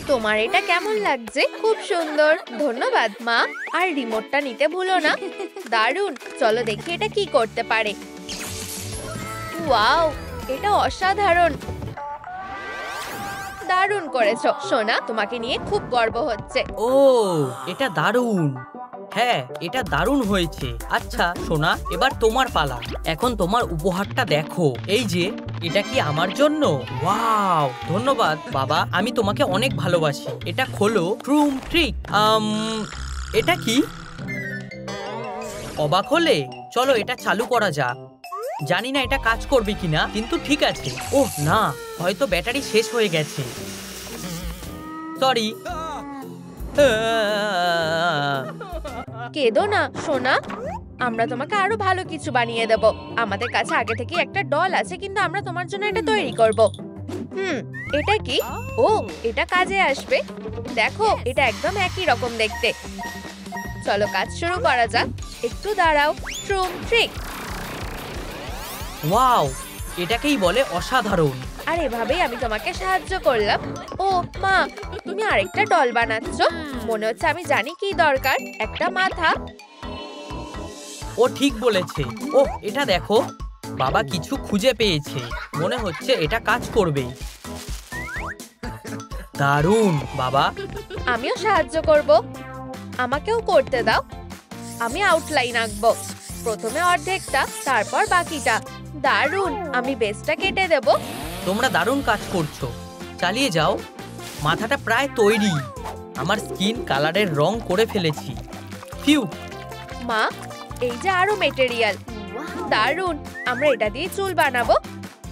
তোমার এটা কেমন লাগছে? খুব সুন্দর, ধন্যবাদ মা। আর রিমোটটা নিতে ভুলো না। দারুণ, চলো দেখি এটা কি করতে পারে। ওয়াও, এটা অসাধারণ। দারুণ করেছো সোনা, তোমাকে নিয়ে খুব গর্ব হচ্ছে। ও, এটা দারুণ। হ্যাঁ, এটা দারুণ হয়েছে। আচ্ছা সোনা, এবার তোমার পালা। এখন তোমার উপহারটা দেখো। এই যে, এটা কি আমার জন্য? ওয়াও, ধন্যবাদ বাবা, আমি তোমাকে অনেক ভালোবাসি। এটা খোলো। ট্রুম ট্রিক। এটা কি? অবাক হলে? চলো এটা চালু করা যাক। জানি না এটা কাজ করবে কিনা, কিন্তু ঠিক আছে। ওহ না, হয়তো ব্যাটারি শেষ হয়ে গেছে। সরি। কেঁদো না সোনা, আমরা তোমাকে আরো ভালো কিছু বানিয়ে দেব। আমাদের কাছে আগে থেকে একটা ডল আছে, কিন্তু আমরা তোমার জন্য এটা তৈরি করব। এটা কি? ও, এটা কাজে আসবে। দেখো, এটা একদম একই রকম দেখতে। চলো কাজ শুরু করা যাক। একটু দাঁড়াও। ট্রুম ট্রিক। ওয়াও, এটাকেই বলে অসাধারণ। আর এভাবেই আমি তোমাকে সাহায্য করলাম। ও মা, তুমি আরেকটা ডল বানাচ্ছ? মনে হচ্ছে আমি জানি কি দরকার। একটা মাথা। ও ঠিক বলেছে। ও, এটা দেখো, বাবা কিছু খুঁজে পেয়েছে। মনে হচ্ছে এটা কাজ করবে। দারুণ বাবা। আমিও সাহায্য করব। আমাকেও করতে দাও। আমি আউটলাইন আঁকবো। প্রথমে অর্ধেকটা, তারপর বাকিটা। দারুণ, আমি বেসটা কেটে দেব। তোমরা দারুণ কাজ করছো, চালিয়ে যাও। মাথাটা প্রায় তৈরি। আমার স্কিন কালারের রং করে ফেলেছি। ফিউ। মা, এই যে আরো মেটেরিয়াল। দারুণ, আমরা এটা দিয়ে চুল বানাবো।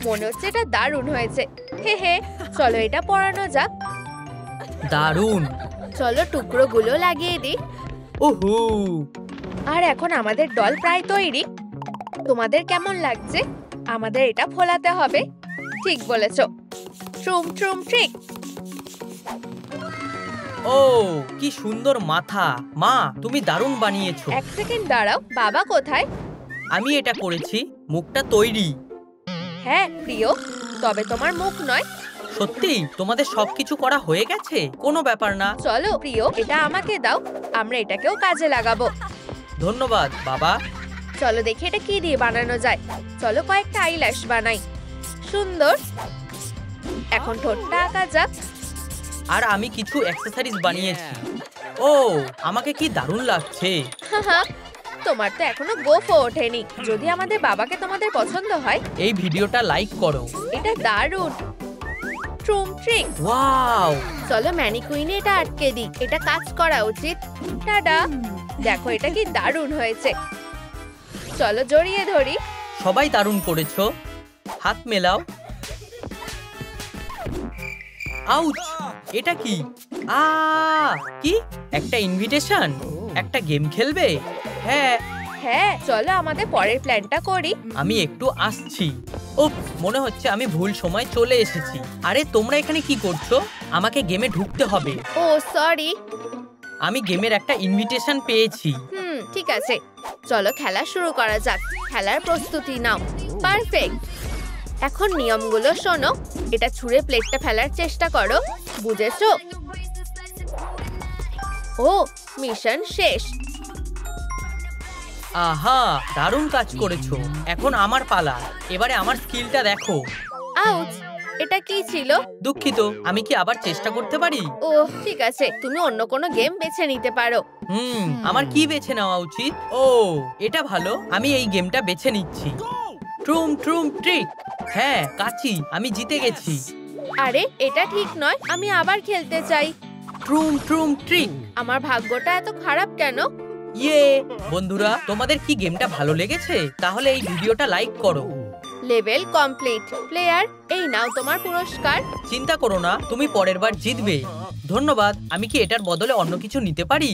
মনে হচ্ছে এটা দারুণ হয়েছে। হে হে, চলো এটা পরানো যাক। দারুণ। চলো টুকরোগুলো লাগিয়ে দিই। ওহো। আর এখন আমাদের ডল প্রায় তৈরি। তোমাদের কেমন লাগছে? আমাদের এটা ফোলাতে হবে। ঠিক বলেছো। ট্রুম ট্রুম ট্রিক। ও, কি সুন্দর মাথা। মা, তুমি দারুণ বানিয়েছো। এক সেকেন্ড দাঁড়াও, বাবা কোথায়? আমি এটা করেছি। মুখটা তৈরি। হ্যাঁ প্রিয়, তবে তোমার মুখ নয়। সত্যি তোমাদের সবকিছু করা হয়ে গেছে? কোনো ব্যাপার না। চলো প্রিয়, এটা আমাকে দাও। আমরা এটাকেও কাজে লাগাবো। ধন্যবাদ বাবা। চলো দেখি এটা কি দিয়ে বানানো যায়। চলো কয়েকটা আইল্যাশ বানাই। সুন্দর। এখন ঠোঁটটা আঁকা যাক। আর আমি কিছু অ্যাকসেসরিজ বানিয়েছি। ও, আমাকে কি দারুণ লাগছে। তোমার তো এখনো গোফও ওঠেনি। যদি আমাদের বাবাকে তোমাদের পছন্দ হয়, এই ভিডিওটা লাইক করো। এটা দারুণ। ট্রুম ট্রিক। ওয়াও। চলো ম্যানিকুইনে এটা আটকে দিই। এটা কাজ করা উচিত। টাডা, দেখো এটা কি দারুণ হয়েছে। চলো জড়িয়ে ধরি। সবাই দারুণ করেছো। হাত মেলাও। আউচ, এটা কি? কি একটা ইনভিটেশন? একটা গেম খেলবে? হ্যাঁ হ্যাঁ, চলো আমাদের পরের প্ল্যানটা করি। আমি একটু আসছি। ও, মনে হচ্ছে আমি ভুল সময় চলে এসেছি। আরে তোমরা এখানে কি করছো? আমাকে গেমে ঢুকতে হবে। ও সরি। আমি গেমের একটা ইনভিটেশন পেয়েছি। ঠিক আছে, চলো খেলা শুরু করা যাক। খেলার প্রস্তুতি নাও। পারফেক্ট। এখন নিয়মগুলো শোনো। এটা ছুঁড়ে প্লেটটা ফেলার চেষ্টা করো। বুঝেছো? ও, মিশন শেষ। আহা, দারুণ কাজ করেছো। এখন আমার পালা। এবারে আমার স্কিলটা দেখো। আউচ, এটা কি ছিল? দুঃখিত, আমি কি আবার চেষ্টা করতে পারি? ও ঠিক আছে, তুমি অন্য কোনো গেম বেছে নিতে পারো। আমার কি বেছে নেওয়া উচিত? ও, এটা ভালো, আমি এই গেমটা বেছে নিচ্ছি। ট্রুম ট্রুম ট্রিক। হ্যাঁ, কাচি, আমি জিতে গেছি। আরে এটা ঠিক নয়, আমি আবার খেলতে চাই। ট্রুম ট্রুম ট্রিক। আমার ভাগ্যটা এত খারাপ কেন? ইয়ে, বন্ধুরা, তোমাদের কি গেমটা ভালো লেগেছে? তাহলে এই ভিডিওটা লাইক করো। Level complete. প্লেয়ার, এই নাও তোমার পুরস্কার। চিন্তা করো না, তুমি পরের বার জিতবে। ধন্যবাদ। আমি কি এটার বদলে অন্য কিছু নিতে পারি?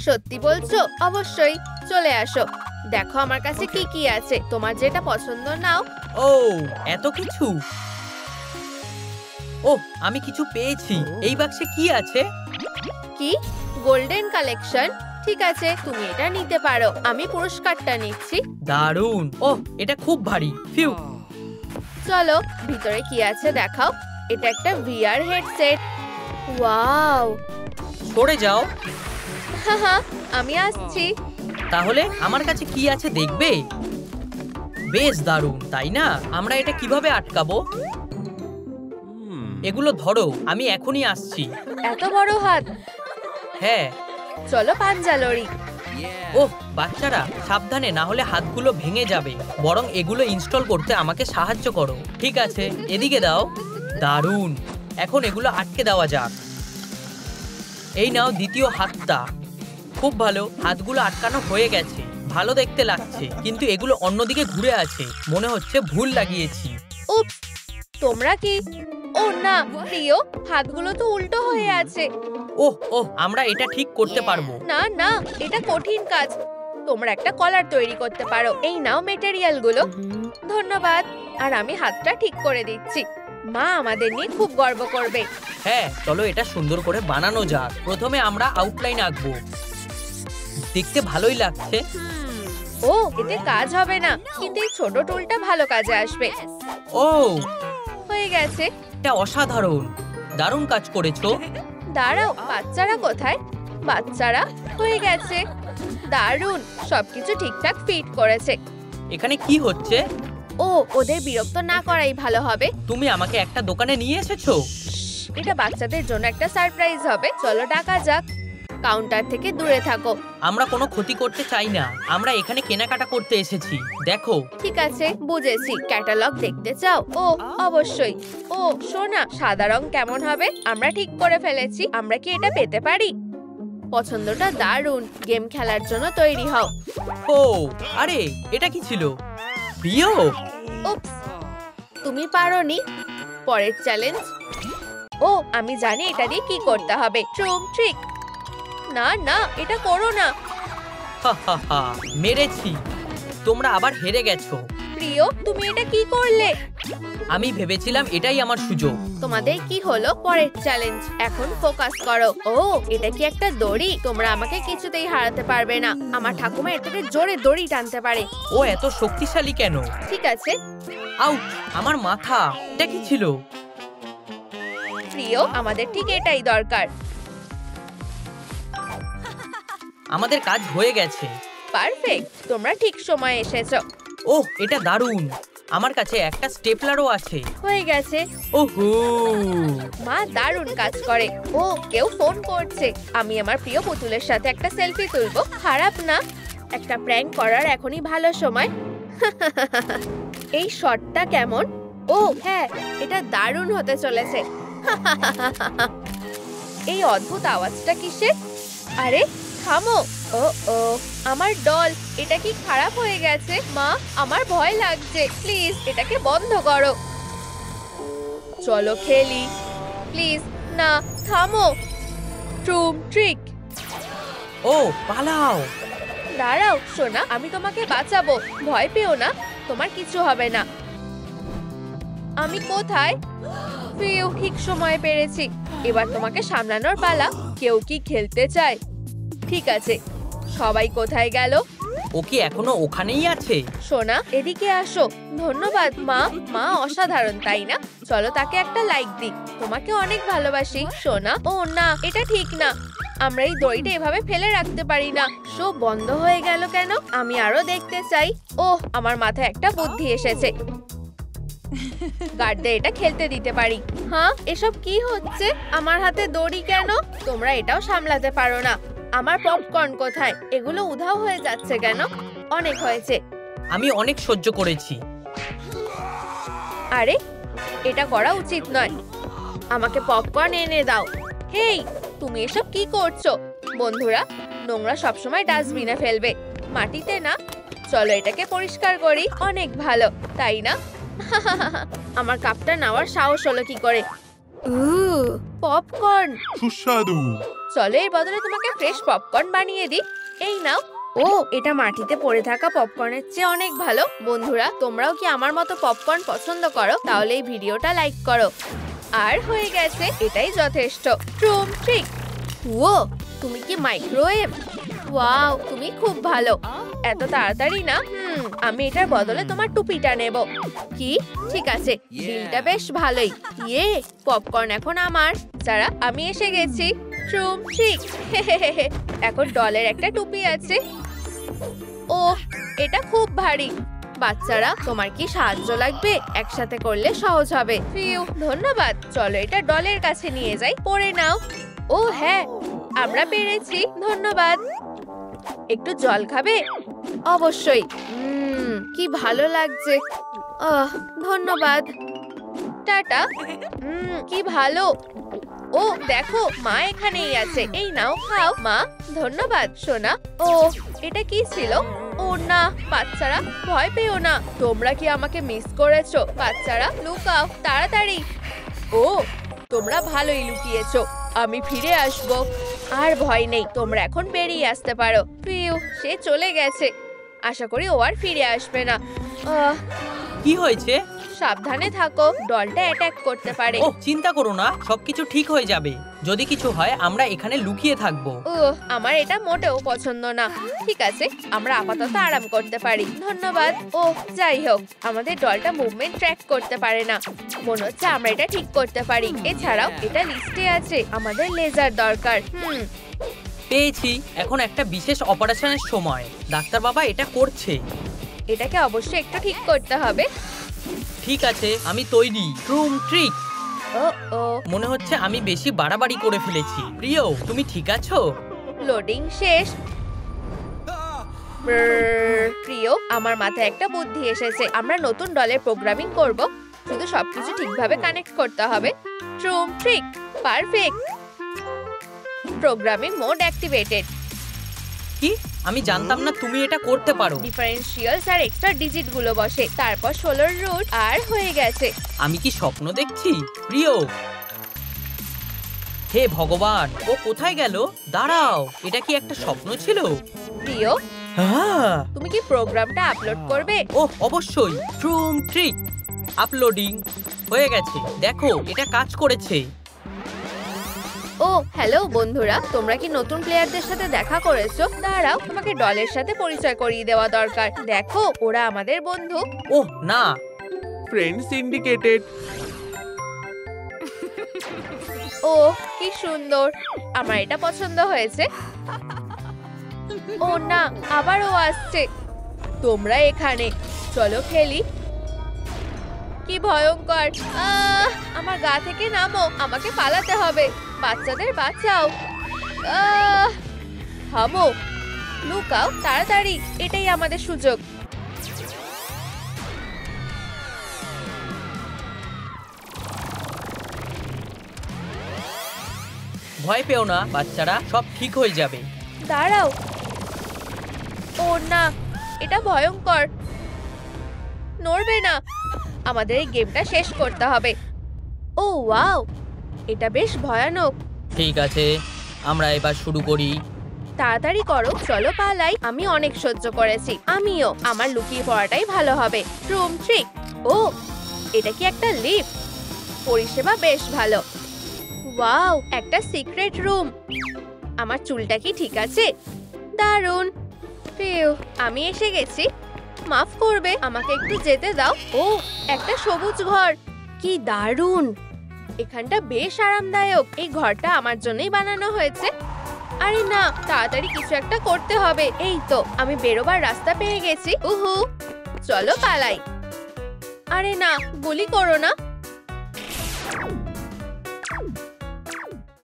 সত্যি বলছো? অবশ্যই, চলে আসো। দেখো আমার কাছে কি কি আছে। তোমার যেটা পছন্দ নাও। ও, এত কিছু। ওহ, আমি কিছু পেয়েছি। এই বাক্সে কি আছে? কি? Golden collection. ঠিক আছে, তুমি এটা নিতে পারো। আমি পুরস্কারটা নিচ্ছি। দারুণ। ওহ, এটা খুব ভারী। ফিউ। চলো ভিতরে কি আছে দেখাও। এটা একটা ভিআর হেডসেট। ওয়াও, সরে যাও। হাহা, আমি আসছি। তাহলে আমার কাছে কি আছে দেখবে? বেশ দারুণ, তাই না? আমরা এটা কিভাবে আটকাবো? এগুলো ধরো, আমি এখনই আসছি। এত বড় হাত! হ্যাঁ। চলো পাঞ্জা লড়ি। ওহ বাচ্চারা, সাবধানে, না হলে হাতগুলো ভেঙে যাবে। বরং এগুলো ইনস্টল করতে আমাকে সাহায্য করো। ঠিক আছে, এদিকে দাও। দারুণ, এখন এগুলো আটকে দেওয়া যাক। এই নাও দ্বিতীয় হাতটা। খুব ভালো, হাতগুলো আটকানো হয়ে গেছে। ভালো দেখতে লাগছে, কিন্তু এগুলো অন্যদিকে ঘুরে আছে। মনে হচ্ছে ভুল লাগিয়েছি। উপস, তোমরা কি? ও না প্রিয়, হাতগুলো তো উল্টো হয়ে আছে। ওহ ওহ, আমরা এটা ঠিক করতে পারবো। না না, এটা কঠিন কাজ। তোমরা একটা কলার তৈরি করতে পারো। এই নাও মেটেরিয়ালগুলো। ধন্যবাদ। আর আমি হাতটা ঠিক করে দিচ্ছি। মা আমাদের নিয়ে খুব গর্ব করবে। হ্যাঁ, চলো এটা সুন্দর করে বানানো যাক। প্রথমে আমরা আউটলাইন আঁকবো। দেখতে ভালোই লাগছে। ও, এতে কাজ হবে না, কিন্তু এই ছোট টুলটা ভালো কাজে আসবে। ও, হয়ে গেছে। এটা অসাধারণ। দারুণ কাজ করেছো। দাঁড়াও, বাচ্চারা কোথায়? বাচ্চারা, হয়ে গেছে। দারুণ, সবকিছু ঠিকঠাক ফিট করেছে। এখানে কি হচ্ছে? ও, ওদের বিরক্ত না করাই ভালো হবে। তুমি আমাকে একটা দোকানে নিয়ে এসেছো। এটা বাচ্চাদের জন্য একটা সারপ্রাইজ হবে। চলো ডাকা যাক। কাউন্টার থেকে দূরে থাকো। আমরা কোনো ক্ষতি করতে চাই না। আমরা এখানে কেনাকাটা করতে এসেছি। দেখো। ঠিক আছে, বুঝেছি। ক্যাটালগ দেখতে চাও? ও অবশ্যই। ও সোনা, সাদা রং কেমন হবে? আমরা ঠিক করে ফেলেছি। আমরা কি এটা পেতে পারি? পছন্দটা দারুণ। গেম খেলার জন্য তৈরি হও। ও আরে, এটা কি ছিল? প্রিয়, উপস, তুমি পারোনি। পরের চ্যালেঞ্জ। ও, আমি জানি এটা দিয়ে কি করতে হবে। ট্রুম ট্রিক। না না, এটা করো না। হা হা হা, মেরেছি। তোমরা আবার হেরে গেছো। প্রিয়, তুমি এটা কি করলে? আমি ভেবেছিলাম এটাই আমার সুযোগ। তোমাদের কি হলো? পরের চ্যালেঞ্জ। এখন ফোকাস করো। ও, এটা কি একটা দড়ি? তোমরা আমাকে কিছুতেই হারাতে পারবে না। আমার ঠাকুমা এর থেকে জোরে দড়ি টানতে পারে। ও এত শক্তিশালী কেন? ঠিক আছে। আউট, আমার মাথা। এটা কি ছিল? প্রিয়, আমাদের ঠিক এটাই দরকার। আমাদের কাজ হয়ে গেছে। পারফেক্ট, তোমরা ঠিক সময়ে এসেছো। ওহ, এটা দারুণ। আমার কাছে একটা স্টেপলারও আছে। হয়ে গেছে। ওহো, মা দারুণ কাজ করে। ও, কেউ ফোন করছে। আমি আমার প্রিয় পুতুলের সাথে একটা সেলফি তুলবো। খারাপ না, একটা প্র্যাঙ্ক করার এখনই ভালো সময়। এই শটটা কেমন? ও হ্যাঁ, এটা দারুণ হতে চলেছে। এই অদ্ভুত আওয়াজটা কিসের? আরে থামো। ও ও, আমার ডল। এটা কি খারাপ হয়ে গেছে? মা, আমার ভয় লাগছে। প্লিজ এটাকে বন্ধ করো। চলো খেলি। প্লিজ না, থামো। ট্রুম ট্রিক। ও পালাও। দাঁড়াও সোনা, আমি তোমাকে বাঁচাবো। ভয় পেও না, তোমার কিছু হবে না। আমি কোথায়? ফিউ, ঠিক সময়ে পেরেছি। এবার তোমাকে সামলানোর পালা। কেউ কি খেলতে চায়? ঠিক আছে, সবাই কোথায় গেল? ও কি এখনো ওখানেই আছে? সোনা, এদিকে আসো। ধন্যবাদ মা। মা অসাধারণ, তাই না? চলো তাকে একটা লাইক দিই। তোমাকে অনেক ভালোবাসি সোনা। ও না, এটা ঠিক না। আমরা এই দড়িটা এভাবে ফেলে রাখতে পারি না। শো বন্ধ হয়ে গেল কেন? আমি আরো দেখতে চাই। ওহ, আমার মাথায় একটা বুদ্ধি এসেছে। গার্ডদের এটা খেলতে দিতে পারি। হ্যাঁ, এসব কি হচ্ছে? আমার হাতে দড়ি কেন? তোমরা এটাও সামলাতে পারো না। আমার পপকর্ন কোথায়? এগুলো উধাও হয়ে যাচ্ছে কেন? অনেক হয়েছে। আমি অনেক সহ্য করেছি। আরে, এটা করা উচিত নয়। আমাকে পপকর্ন এনে দাও। হেই, তুমি এসব কি করছো? বন্ধুরা, নোংরা সবসময় ডাস্টবিনে ফেলবে, মাটিতে না। চলো এটাকে পরিষ্কার করি। অনেক ভালো, তাই না? আমার কাপটা নেওয়ার সাহস হলো কি করে? পপকর্ন। সুস্বাদু। চলো এর বদলে তোমাকে ফ্রেশ পপকর্ন বানিয়ে দিই। এই নাও। ও, এটা মাটিতে পড়ে থাকা পপকর্নের চেয়ে অনেক ভালো। বন্ধুরা, তোমরাও কি আমার মতো পপকর্ন পছন্দ করো? তাহলে এই ভিডিওটা লাইক করো। আর হয়ে গেছে, এটাই যথেষ্ট। ট্রুম ট্রিক। ও, তুমি কি মাইক্রোওয়েভ? ওয়াও, তুমি খুব ভালো। এত তাড়াতাড়ি না। আমি এটার বদলে তোমার টুপিটা নেব। কি? ঠিক আছে, ডিলটা বেশ ভালোই। ইয়ে, পপকর্ন এখন আমার। যারা, আমি এসে গেছি। ট্রুম ট্রিক। এখন ডলের একটা টুপি আছে। ও, এটা খুব ভারী। বাচ্চারা, তোমার কি সাহায্য লাগবে? একসাথে করলে সহজ হবে। ফিউ, ধন্যবাদ। চলো এটা ডলের কাছে নিয়ে যাই, পরে নাও। ও হ্যাঁ, আমরা পেরেছি, ধন্যবাদ। একটু জল খাবে? অবশ্যই। কি ভালো লাগছে। ধন্যবাদ। টাটা। কি ভালো। ও দেখো, মা এখানেই আছে। এই নাও, খাও। মা, ধন্যবাদ সোনা। ও, এটা কি ছিল? ও না, বাচ্চারা ভয় পেও না। তোমরা কি আমাকে মিস করেছো? বাচ্চারা লুকাও তাড়াতাড়ি। ও, তোমরা ভালোই লুকিয়েছো। আমি ফিরে আসব। আর ভয় নেই, তোমরা এখন বেরিয়ে আসতে পারো। ফিউ, সে চলে গেছে। আশা করি ও আর ফিরে আসবে না। কি হয়েছে? সাবধানে থাকো, ডলটা অ্যাটাক করতে পারে। ও, চিন্তা করো না, সবকিছু ঠিক হয়ে যাবে। যদি কিছু হয় আমরা এখানে লুকিয়ে থাকবো। আমার এটা মোটেও পছন্দ না। ঠিক আছে, আমরা আপাতত আরাম করতে পারি। ধন্যবাদ। ও যাই হোক, আমাদের ডলটা মুভমেন্ট ট্র্যাক করতে পারে না। মনে হচ্ছে আমরা এটা ঠিক করতে পারি। এছাড়াও এটা লিস্টে আছে, আমাদের লেজার দরকার। পেয়েছি। এখন একটা বিশেষ অপারেশনের সময়। ডাক্তার বাবা এটা করছে। এটাকে অবশ্যই একটু ঠিক করতে হবে। ঠিক আছে, আমি তৈরি। ট্রুম ট্রিক। ও, মনে হচ্ছে আমি বেশি বাড়াবাড়ি করে ফেলেছি। প্রিয়, তুমি ঠিক আছো? লোডিং শেষ। প্রিয়, আমার মাথায় একটা বুদ্ধি এসেছে। আমরা নতুন ডলের প্রোগ্রামিং করব। শুধু সবকিছু ঠিকভাবে কানেক্ট করতে হবে। ট্রুম trick, perfect. Programming mode activated. কি? আমি জানতাম না তুমি এটা করতে পারো। ডিফারেন্সিয়ালস আর এক্সট্রা ডিজিট গুলো বসে, তারপর 16 রুট আর হয়ে গেছে। আমি কি স্বপ্ন দেখছি? প্রিয়, হে ভগবান, ও কোথায় গেল? দাঁড়াও, এটা কি একটা স্বপ্ন ছিল? প্রিয়, তুমি কি প্রোগ্রামটা আপলোড করবে? ও অবশ্যই। ট্রুম ট্রিক আপলোডিং হয়ে গেছে। দেখো, এটা কাজ করেছে। ও হ্যালো বন্ধুরা, তোমরা কি নতুন প্লেয়ারদের সাথে দেখা করেছো? দাঁড়াও, তোমাকে ডলের সাথে পরিচয় করিয়ে দেওয়া দরকার। দেখো, ওরা আমাদের বন্ধু। ওহ না, ফ্রেন্ডস ইন্ডিকেটেড। ও কি সুন্দর, আমার এটা পছন্দ হয়েছে। ও না, আবারও আসছে। তোমরা এখানে, চলো খেলি। কি ভয়ঙ্কর। আমার গা থেকে নামো, আমাকে পালাতে হবে। বাচ্চাদের বাঁচাও। থামো, লুকাও তাড়াতাড়ি, এটাই আমাদের সুযোগ। ভয় পেও না বাচ্চারা, সব ঠিক হয়ে যাবে। দাঁড়াও। ও না, এটা ভয়ঙ্কর। নড়বে না। আমাদের এই গেমটা শেষ করতে হবে। ও ওয়াও, এটা বেশ ভয়ানক। ঠিক আছে, আমরা এবার শুরু করি। তাড়াতাড়ি করো, চলো পালাই। আমি অনেক সহ্য করেছি। আমিও। আমার লুকিয়ে পড়াটাই ভালো হবে। Room trick. ও, এটা কি একটা লিফট? পরিষেবা বেশ ভালো। ওয়াও, একটা সিক্রেট রুম। আমার চুলটা কি ঠিক আছে? দারুণ। ফিউ, আমি এসে গেছি। মাফ করবে, আমাকে একটু যেতে দাও। ও, একটা সবুজ ঘর। কি দারুণ। এখানটা বেশ আরামদায়ক। এই ঘরটা আমার জন্যই বানানো হয়েছে। আরে না, তাড়াতাড়ি কিছু একটা করতে হবে। এই তো, আমি বেরোবার রাস্তা পেয়ে গেছি। উহু, চলো পালাই। আরে না, গুলি করো না।